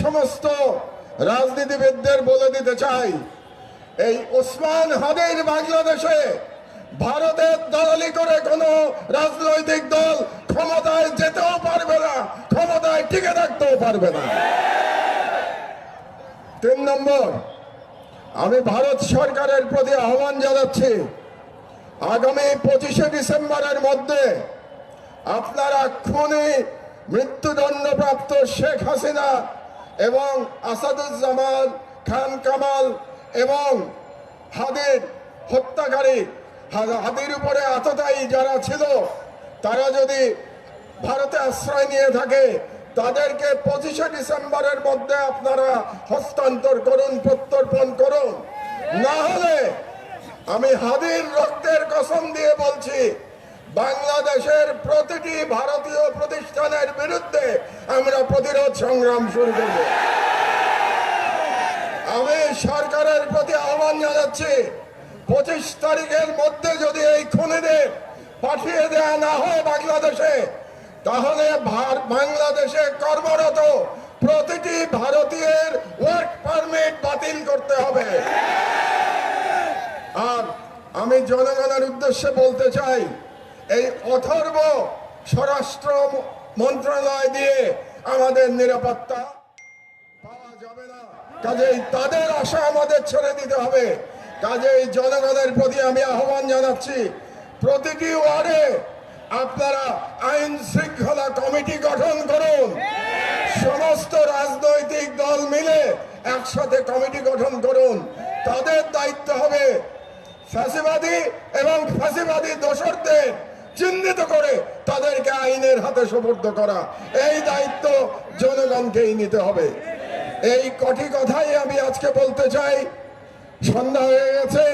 সমস্ত রাজনীতিবিদদের বলে দিতে চাই, এই ওসমান হাদির বাংলাদেশে ভারতের দালালি করে কোনো রাজনৈতিক দল ক্ষমতায় যেতেও পারবে না, ক্ষমতায় টিকে থাকতেও পারবে না। 3 নম্বর, আমি ভারত সরকারের প্রতি আহ্বান জানাচ্ছি, আগামী 25শে ডিসেম্বরের মধ্যে আপনারা খুনি মৃত্যুদণ্ডপ্রাপ্ত শেখ হাসিনা এবং আসাদুজ্জামান খান কামাল এবং হাদির হত্যাকারী, হাদির উপরে আততায়ী যারা ছিল, তারা যদি ভারতে আশ্রয় নিয়ে থাকে তাদেরকে 25শে ডিসেম্বরের মধ্যে আপনারা হস্তান্তর করুন, প্রত্যর্পণ করুন। না হলে আমি হাদির রক্তের কসম দিয়ে বলছি, বাংলাদেশের প্রতিটি ভারতীয় প্রতিষ্ঠানের বিরুদ্ধে আমরা প্রতিরোধ সংগ্রাম শুরু করব। আমি সরকারের প্রতি আহ্বান জানাচ্ছি, 25 তারিখের মধ্যে যদি এই খুনিদের পাঠিয়ে দেওয়া না হয় বাংলাদেশে, তাহলে বাংলাদেশে কর্মরত প্রতিটি ভারতীয়ের ওয়ার্ক পারমিট বাতিল করতে হবে। আর আমি জনগণের উদ্দেশ্যে বলতে চাই, এই অথর্ব স্বরাষ্ট্র মন্ত্রণালয় দিয়ে আমাদের নিরাপত্তা পাওয়া যাবে না, কাজেই তাদের আশা আমাদের ছেড়ে দিতে হবে। কাজেই জনগণের প্রতি আমি আহ্বান জানাচ্ছি, প্রতিটি ওয়ার্ডে আপনারা আইন শৃঙ্খলা কমিটি গঠন করুন, সমস্ত রাজনৈতিক দল মিলে একসাথে কমিটি গঠন করুন। তাদের দায়িত্ব হবে ফ্যাসিবাদী এবং ফ্যাসিবাদী দোসরদের চিহ্নিত করে তাদেরকে আইনের হাতে সোপর্দ করা। এই দায়িত্ব জনগণকেই নিতে হবে। এই কটি কথাই আমি আজকে বলতে চাই। সন্ধ্যা হয়ে গেছে।